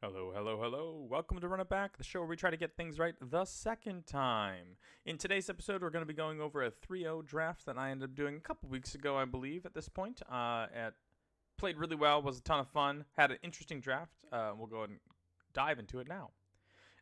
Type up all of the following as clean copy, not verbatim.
Hello, hello, hello. Welcome to Run It Back, the show where we try to get things right the second time. In today's episode, we're going to be going over a 3-0 draft that I ended up doing a couple weeks ago, I believe, at this point. Played really well, was a ton of fun, had an interesting draft. We'll go ahead and dive into it now.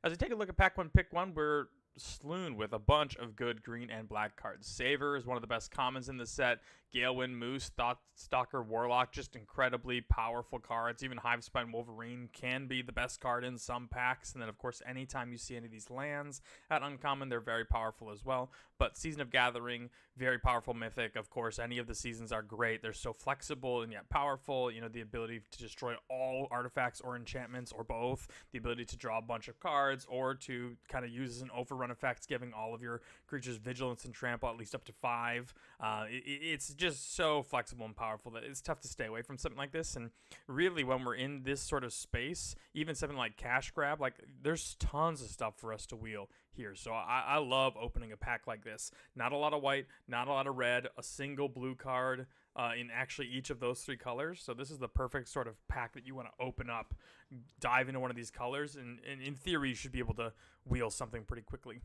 As we take a look at Pack 1 Pick 1, we're slewn with a bunch of good green and black cards. Saver is one of the best commons in the set. Galewind, Moose, Thoughtstalker, Warlock, just incredibly powerful cards. Even Hivespine Wolverine can be the best card in some packs. And then, of course, anytime you see any of these lands at Uncommon, they're very powerful as well. But Season of Gathering, very powerful mythic. Of course, any of the seasons are great. They're so flexible and yet powerful. You know, the ability to destroy all artifacts or enchantments or both. The ability to draw a bunch of cards or to kind of use as an overrun effect, giving all of your creatures vigilance and trample at least up to 5. It's just so flexible and powerful that it's tough to stay away from something like this. And really, when we're in this sort of space, even something like Cash Grab, like there's tons of stuff for us to wheel here. So I love opening a pack like this. Not a lot of white, not a lot of red, a single blue card in actually each of those 3 colors. So this is the perfect sort of pack that you want to open up, dive into one of these colors, and in theory, you should be able to wheel something pretty quickly.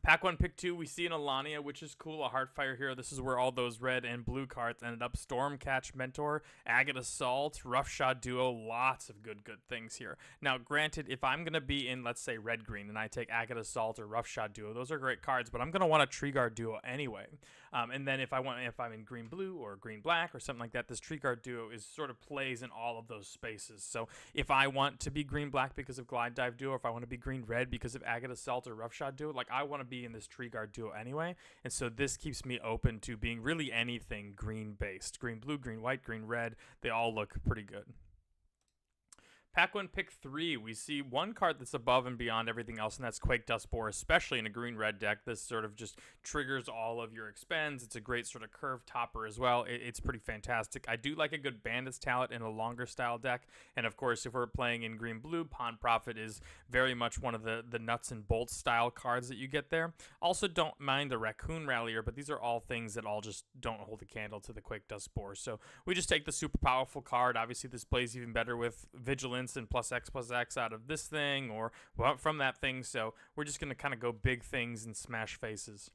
Pack 1, Pick 2, we see an Alania, which is cool, a Heartfire hero. This is where all those red and blue cards ended up. Stormcatch Mentor, Agate Assault, Roughshod Duo, lots of good things here. Now, granted, if I'm going to be in, let's say, red-green, and I take Agate Assault or Roughshod Duo, those are great cards, but I'm going to want a Tree Guard Duo anyway. And then if I'm in green-blue or green-black or something like that, this Tree Guard Duo is sort of plays in all of those spaces. So if I want to be green-black because of Glide Dive Duo, or if I want to be green-red because of Agate Assault or Roughshod Duo, like I want to be in this Tree Guard Duo anyway, and so this keeps me open to being really anything green based. Green blue, green white, green red, they all look pretty good. Pack 1, Pick 3, we see one card that's above and beyond everything else, and that's Quake Dust Boar, especially in a green-red deck. This sort of just triggers all of your expends. It's a great sort of curve topper as well. It's pretty fantastic. I do like a good Bandit's Talent in a longer style deck, and of course, if we're playing in green-blue, Pawn Prophet is very much one of the nuts and bolts style cards that you get there. Also, don't mind the Raccoon Rallier, but these are all things that all just don't hold a candle to the Quake Dust Boar. So we just take the super powerful card. Obviously, this plays even better with Vigilance and +X out of this thing or from that thing. So we're just going to kind of go big things and smash faces.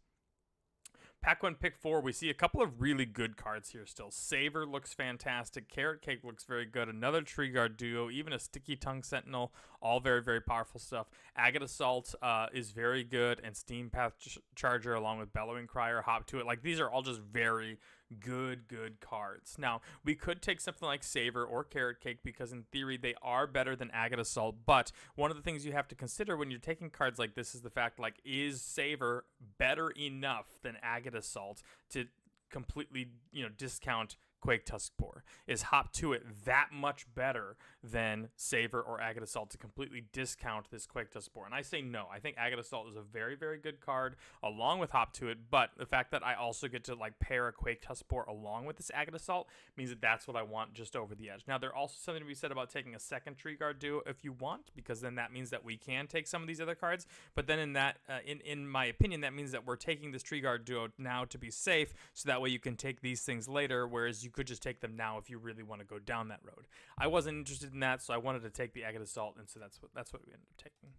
Pack 1, Pick 4, we see a couple of really good cards here still. Saver looks fantastic. Carrot Cake looks very good. Another Tree Guard Duo, even a Sticky Tongue Sentinel, all very, very powerful stuff. Agate Assault is very good, and Steam Path Charger along with Bellowing Crier, Hop to It. Like, these are all just very good cards. Now, we could take something like Saver or Carrot Cake because in theory they are better than Agate Assault, but one of the things you have to consider when you're taking cards like this is the fact, like, is Saver better enough than Agate Assault to completely, discount Quake Tusk Boar? Is Hop to It that much better than Saver or Agate Assault to completely discount this Quake Tusk Boar? And I say no. I think Agate Assault is a very, very good card along with Hop to It, but the fact that I also get to pair a Quake Tusk Boar along with this Agate Assault means that that's what I want just over the edge. Now, there's also something to be said about taking a second Tree Guard Duo if you want, because then that means that we can take some of these other cards. But then in my opinion, that means that we're taking this Tree Guard Duo now to be safe, so that way you can take these things later, whereas you could just take them now if you really want to go down that road. I wasn't interested in that, so I wanted to take the Agate Assault, and so that's what we ended up taking.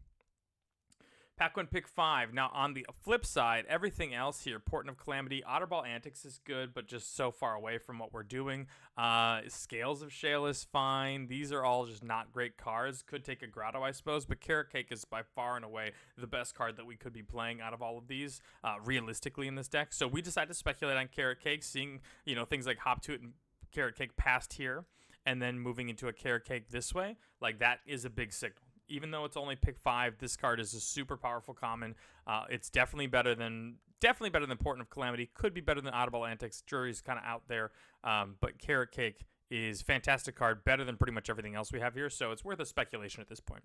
Pack 1, Pick 5. Now, on the flip side, everything else here, Portent of Calamity, Otterball Antics is good, but just so far away from what we're doing. Scales of Shale is fine. These are all just not great cards. Could take a Grotto, I suppose, but Carrot Cake is by far and away the best card that we could be playing out of all of these, realistically, in this deck. So we decided to speculate on Carrot Cake, seeing, things like Hop to It and Carrot Cake past here, and then moving into a Carrot Cake this way. Like, that is a big signal. Even though it's only Pick 5, this card is a super powerful common. It's definitely better than Portent of Calamity. Could be better than Otterball Antics. Jury's kind of out there. But Carrot Cake is a fantastic card, better than pretty much everything else we have here. So it's worth a speculation at this point.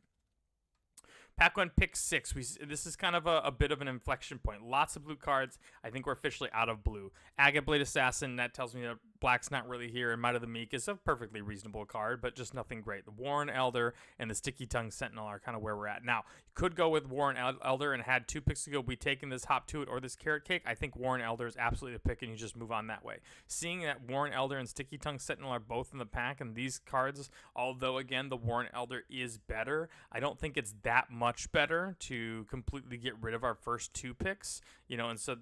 Pack 1, Pick 6. This is kind of a bit of an inflection point. Lots of blue cards. I think we're officially out of blue. Agate Blade Assassin, that tells me that Black's not really here, and Might of the Meek is a perfectly reasonable card, but just nothing great. The Warren Elder and the Sticky Tongue Sentinel are kind of where we're at. Now, you could go with Warren Elder, and had 2 picks ago we taken this Hop to It or this Carrot Cake. I think Warren Elder is absolutely the pick, and you just move on that way. Seeing that Warren Elder and Sticky Tongue Sentinel are both in the pack, and these cards, although, again, the Warren Elder is better, I don't think it's that much better to completely get rid of our first 2 picks, and so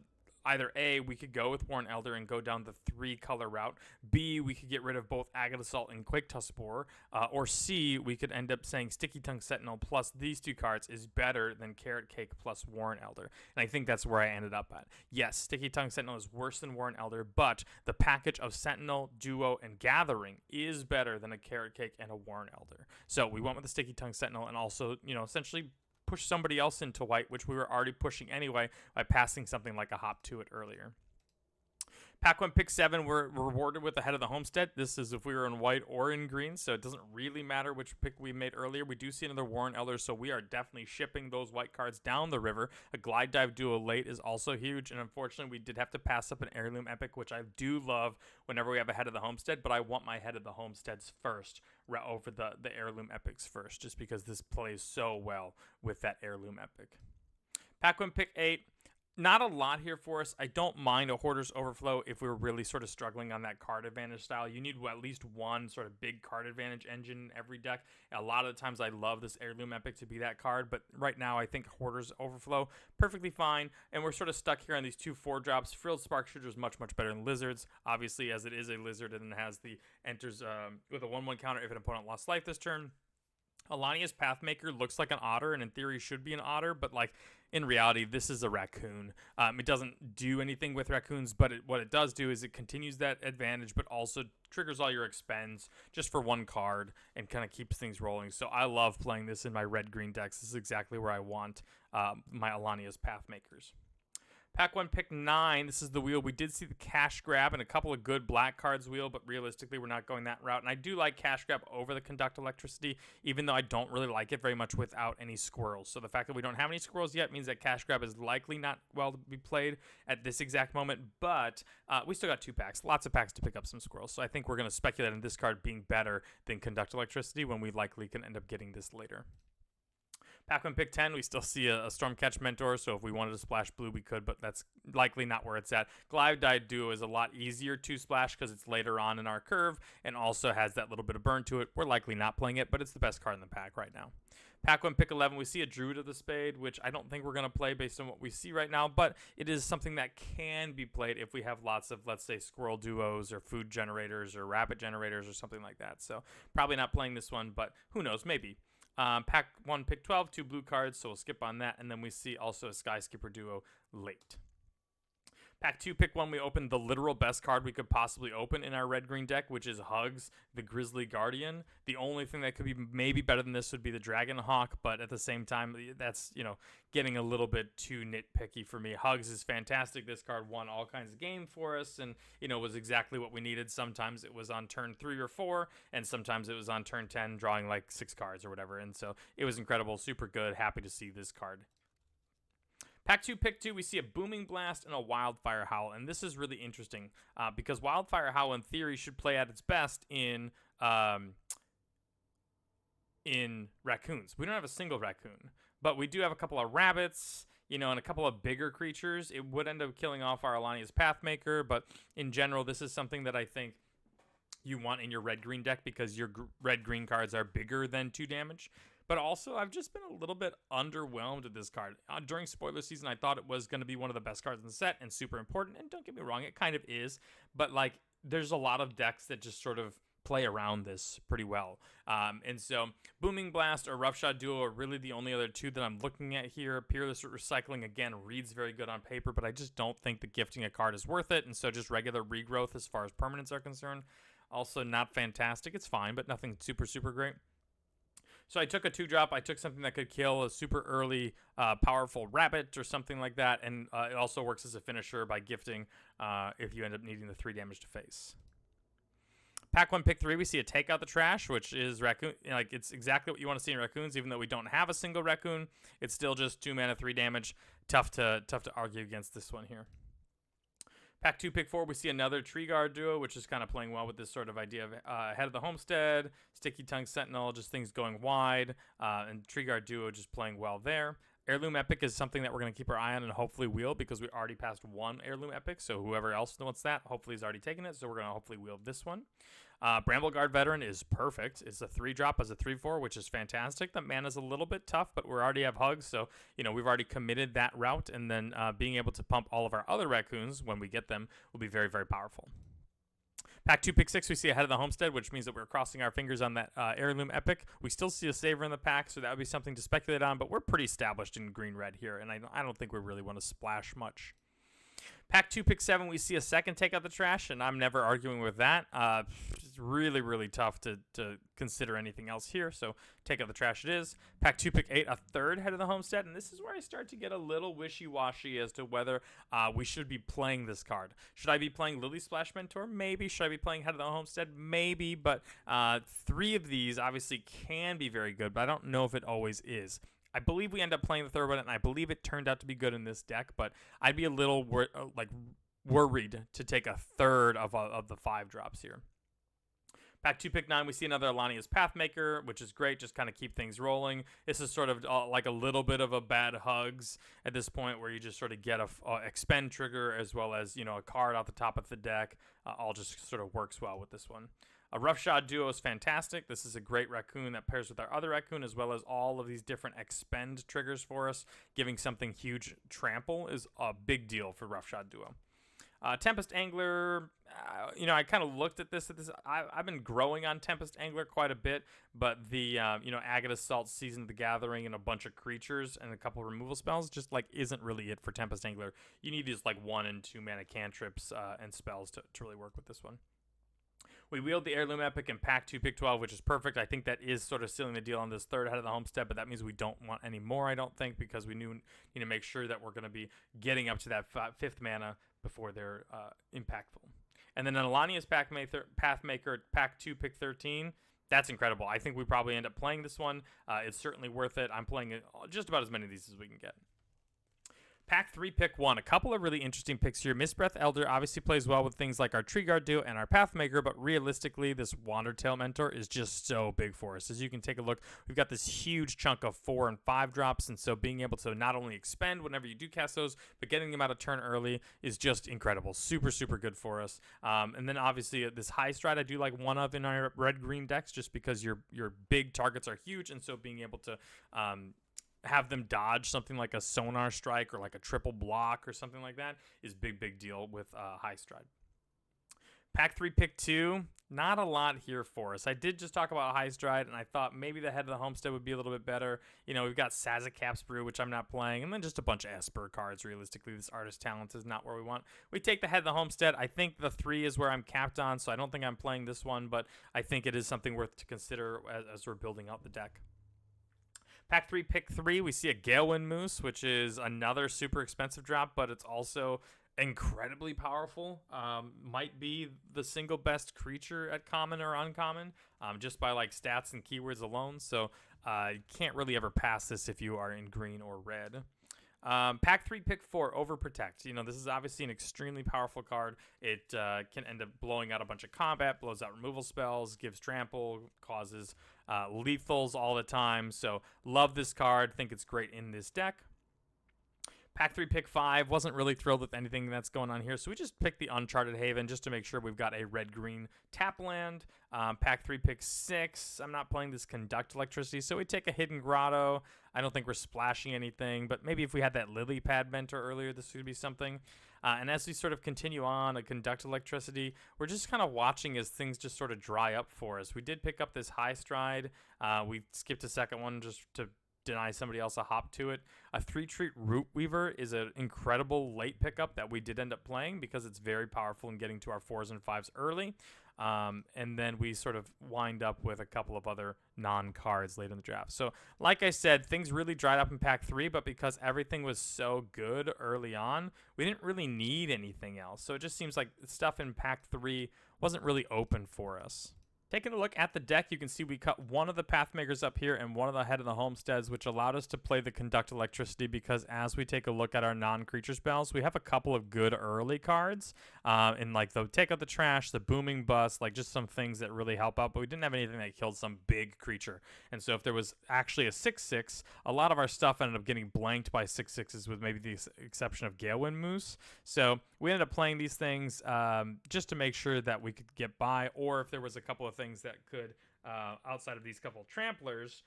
either A, we could go with Warren Elder and go down the 3-color route. B, we could get rid of both Agate Assault and Quake Tuskboar. Or C, we could end up saying Sticky Tongue Sentinel plus these 2 cards is better than Carrot Cake plus Warren Elder. And I think that's where I ended up at. Yes, Sticky Tongue Sentinel is worse than Warren Elder, but the package of Sentinel, Duo, and Gathering is better than a Carrot Cake and a Warren Elder. So we went with the Sticky Tongue Sentinel and also, essentially push somebody else into white, which we were already pushing anyway by passing something like a Hop to It earlier. Pack 1, pick 7, we're rewarded with the Head of the Homestead. This is if we were in white or in green, so it doesn't really matter which pick we made earlier. We do see another Warren Elder, so we are definitely shipping those white cards down the river. A Glide Dive Duo late is also huge, and unfortunately we did have to pass up an Heirloom Epic, which I do love whenever we have a Head of the Homestead, but I want my Head of the Homesteads first over the Heirloom Epics first, just because this plays so well with that Heirloom Epic. Pack 1, pick 8. Not a lot here for us. I don't mind a Hoarder's Overflow if we were really sort of struggling on that card advantage style. You need at least one sort of big card advantage engine in every deck. A lot of the times I love this Heirloom Epic to be that card, but right now I think Hoarder's Overflow, perfectly fine. And we're sort of stuck here on these 2 4-drops. Frilled Spark Shooter is much, much better than Lizards, obviously, as it is a Lizard and has the enters with a 1/1 counter if an opponent lost life this turn. Alania's Pathmaker looks like an otter, and in theory should be an otter, but in reality, this is a raccoon. It doesn't do anything with raccoons, but what it does do is it continues that advantage, but also triggers all your expends just for 1 card and kind of keeps things rolling. So I love playing this in my red-green decks. This is exactly where I want my Alania's Pathmakers. Pack 1, pick 9. This is the wheel. We did see the Cash Grab and a couple of good black cards wheel, but realistically, we're not going that route. And I do like Cash Grab over the Conduct Electricity, even though I don't really like it very much without any squirrels. So the fact that we don't have any squirrels yet means that Cash Grab is likely not well to be played at this exact moment. But we still got 2 packs, lots of packs to pick up some squirrels. So I think we're going to speculate on this card being better than Conduct Electricity when we likely can end up getting this later. Pack 1, pick 10, we still see a Stormcatch Mentor, so if we wanted to splash blue, we could, but that's likely not where it's at. Glide Dive Duo is a lot easier to splash because it's later on in our curve and also has that little bit of burn to it. We're likely not playing it, but it's the best card in the pack right now. Pack 1, pick 11, we see a Druid of the Spade, which I don't think we're going to play based on what we see right now, but it is something that can be played if we have lots of, let's say, Squirrel Duos or Food Generators or Rabbit Generators or something like that. So probably not playing this one, but who knows, maybe. Pack 1, pick 12, 2 blue cards, so we'll skip on that. And then we see also a Sky Skipper Duo late. Pack 2, pick 1, we opened the literal best card we could possibly open in our red-green deck, which is Hugs, the Grizzly Guardian. The only thing that could be maybe better than this would be the Dragon Hawk, but at the same time, that's, getting a little bit too nitpicky for me. Hugs is fantastic. This card won all kinds of games for us and, was exactly what we needed. Sometimes it was on turn 3 or 4, and sometimes it was on turn 10, drawing like 6 cards or whatever. And so it was incredible, super good. Happy to see this card. Pack 2, pick 2, we see a Booming Blast and a Wildfire Howl, and this is really interesting because Wildfire Howl, in theory, should play at its best in raccoons. We don't have a single raccoon, but we do have a couple of rabbits, and a couple of bigger creatures. It would end up killing off our Alania's Pathmaker, but in general, this is something that I think you want in your red-green deck because your red-green cards are bigger than 2 damage. But also, I've just been a little bit underwhelmed with this card. During spoiler season, I thought it was going to be one of the best cards in the set and super important. And don't get me wrong, it kind of is. But, there's a lot of decks that just sort of play around this pretty well. And so, Booming Blast or Roughshod Duo are really the only other 2 that I'm looking at here. Peerless Recycling, again, reads very good on paper, but I just don't think that gifting a card is worth it. And so, just regular regrowth as far as permanents are concerned. Also, not fantastic. It's fine, but nothing super, super great. So I took a 2-drop. I took something that could kill a super early powerful rabbit or something like that. And it also works as a finisher by gifting if you end up needing the 3 damage to face. Pack 1, pick 3, we see a Take Out the Trash, which is raccoon. It's exactly what you want to see in raccoons, even though we don't have a single raccoon. It's still just 2 mana, 3 damage. Tough to argue against this one here. Pack 2, pick 4, we see another Tree Guard duo, which is kind of playing well with this sort of idea of Head of the Homestead, Sticky Tongue Sentinel, just things going wide, and Tree Guard duo just playing well there. Heirloom Epic is something that we're going to keep our eye on and hopefully wheel because we already passed one Heirloom Epic, so whoever else wants that hopefully has already taken it, so we're going to hopefully wheel this one. Bramble Guard Veteran is perfect. It's a 3-drop as a 3/4, which is fantastic. The mana's a little bit tough, but we already have Hugs, so we've already committed that route, and then being able to pump all of our other raccoons when we get them will be very, very powerful. Pack 2, pick 6, we see Ahead of the Homestead, which means that we're crossing our fingers on that Heirloom Epic. We still see a Saver in the pack, so that would be something to speculate on, but we're pretty established in green-red here, and I don't think we really want to splash much. Pack 2, pick 7, we see a second take out the trash, and I'm never arguing with that. It's really, really tough to consider anything else here, so take out the trash it is. Pack 2, pick 8, a third Head of the Homestead, and this is where I start to get a little wishy-washy as to whether we should be playing this card. Should I be playing Lily Splash Mentor? Maybe. Should I be playing Head of the Homestead? Maybe, but 3 of these obviously can be very good, but I don't know if it always is. I believe we end up playing the third one, and I believe it turned out to be good in this deck, but I'd be a little worried to take a third of the 5 drops here. Pack 2, pick 9, we see another Alania's Pathmaker, which is great, just kind of keep things rolling. This is sort of like a little bit of a bad Hugs at this point where you just sort of get a expend trigger as well as, a card off the top of the deck. All just sort of works well with this one. A Roughshod duo is fantastic. This is a great raccoon that pairs with our other raccoon as well as all of these different expend triggers for us. Giving something huge trample is a big deal for Roughshod duo. Tempest Angler, I kind of looked at this. I've been growing on Tempest Angler quite a bit, but the, Agate Assault, Season of the Gathering, and a bunch of creatures and a couple of removal spells just, isn't really it for Tempest Angler. You need these, 1 and 2 mana cantrips and spells to really work with this one. We wield the Heirloom Epic in Pack 2, pick 12, which is perfect. I think that is sort of sealing the deal on this third Head of the Homestead, but that means we don't want any more, I don't think, because we need to make sure that we're going to be getting up to that 5th mana before they're impactful. And then an Alania's Pathmaker, Pack 2, pick 13. That's incredible. I think we probably end up playing this one. It's certainly worth it. I'm playing just about as many of these as we can get. Pack 3, pick 1. A couple of really interesting picks here. Mistbreath Elder obviously plays well with things like our Tree Guard duo and our Pathmaker, but realistically, this Wandertail Mentor is just so big for us. As you can take a look, we've got this huge chunk of 4 and 5 drops, and so being able to not only expend whenever you do cast those, but getting them out of turn early is just incredible. Super, super good for us. And then obviously this High Stride I do like one of in our red-green decks just because your big targets are huge, and so being able to have them dodge something like a Sonar Strike or like a triple block or something like that is big deal with High Stride. Pack 3, pick 2. Not a lot here for us. I did just talk about High Stride, and I thought maybe the Head of the Homestead would be a little bit better. We've got Sazakap's Brew, which I'm not playing, and then just a bunch of Esper cards. Realistically, this Artist Talents is not where we want. We take the Head of the Homestead. I think the 3 is where I'm capped on, so I don't think I'm playing this one, but I think it is something worth to consider as we're building out the deck. Pack 3, pick 3, we see a Galewind Moose, which is another super expensive drop, but it's also incredibly powerful. Might be the single best creature at common or uncommon, just by stats and keywords alone. So you can't really ever pass this if you are in green or red. Pack 3, pick 4, Overprotect. This is obviously an extremely powerful card. It can end up blowing out a bunch of combat, blows out removal spells, gives trample, causes lethals all the time. So love this card. Think it's great in this deck. Pack 3, pick 5. Wasn't really thrilled with anything that's going on here, so we just picked the Uncharted Haven just to make sure we've got a red-green tap land. Pack 3, pick 6. I'm not playing this Conduct Electricity, so we take a Hidden Grotto. I don't think we're splashing anything, but maybe if we had that Lily Pad Mentor earlier, this would be something. And as we sort of continue on a Conduct Electricity, we're just kind of watching as things just sort of dry up for us. We did pick up this High Stride. We skipped a second one just to deny somebody else a hop to it. A 3-treat Root Weaver is an incredible late pickup that we did end up playing because it's very powerful in getting to our 4s and 5s early. And then we sort of wind up with a couple of other non-cards late in the draft. So like I said, things really dried up in Pack 3, but because everything was so good early on, we didn't really need anything else. So it just seems like stuff in Pack 3 wasn't really open for us. Taking a look at the deck, you can see we cut one of the Pathmakers up here and one of the Head of the Homesteads, which allowed us to play the Conduct Electricity because as we take a look at our non-creature spells, we have a couple of good early cards in like the Take Out the Trash, the Booming Bust, like just some things that really help out, but we didn't have anything that killed some big creature. And so if there was actually a 6/6, a lot of our stuff ended up getting blanked by 6/6s with maybe the exception of Galewind Moose. So we ended up playing these things just to make sure that we could get by, or if there was a couple of things that could, outside of these couple tramplers,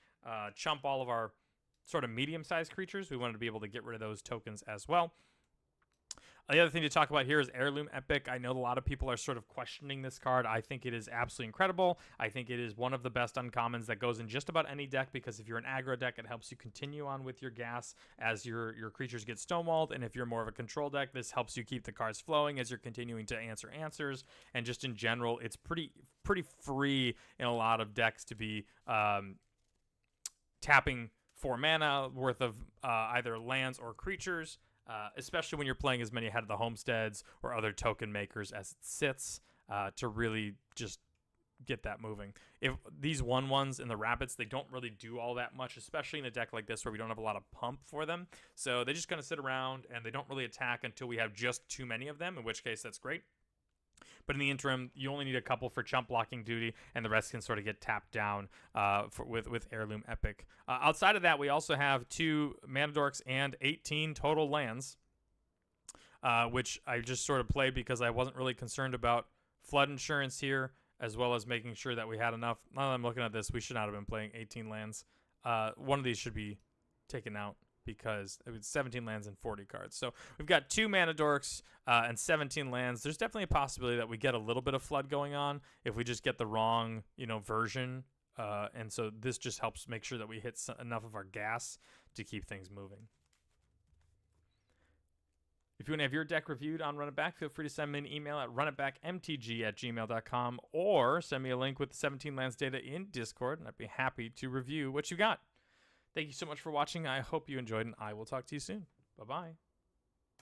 chump all of our sort of medium-sized creatures. We wanted to be able to get rid of those tokens as well. The other thing to talk about here is Heirloom Epic. I know a lot of people are sort of questioning this card. I think it is absolutely incredible. I think it is one of the best uncommons that goes in just about any deck because if you're an aggro deck, it helps you continue on with your gas as your creatures get stonewalled. And if you're more of a control deck, this helps you keep the cards flowing as you're continuing to answer answers. And just in general, it's pretty free in a lot of decks to be tapping 4 mana worth of either lands or creatures. Especially when you're playing as many Head of the Homesteads or other token makers as it sits, to really just get that moving. If these 1/1s and the rabbits, they don't really do all that much, especially in a deck like this where we don't have a lot of pump for them. So they just kind of sit around and they don't really attack until we have just too many of them, in which case that's great. But in the interim, you only need a couple for chump blocking duty, and the rest can sort of get tapped down with Heirloom Epic. Outside of that, we also have 2 Mana Dorks and 18 total lands, which I just sort of played because I wasn't really concerned about flood insurance here, as well as making sure that we had enough. Now that I'm looking at this, we should not have been playing 18 lands. One of these should be taken out, because it was 17 lands and 40 cards. So we've got 2 Mana Dorks and 17 lands. There's definitely a possibility that we get a little bit of flood going on if we just get the wrong, version. And so this just helps make sure that we hit enough of our gas to keep things moving. If you want to have your deck reviewed on Run It Back, feel free to send me an email at runitbackmtg@gmail.com or send me a link with the 17 lands data in Discord, and I'd be happy to review what you got. Thank you so much for watching. I hope you enjoyed, and I will talk to you soon. Bye-bye.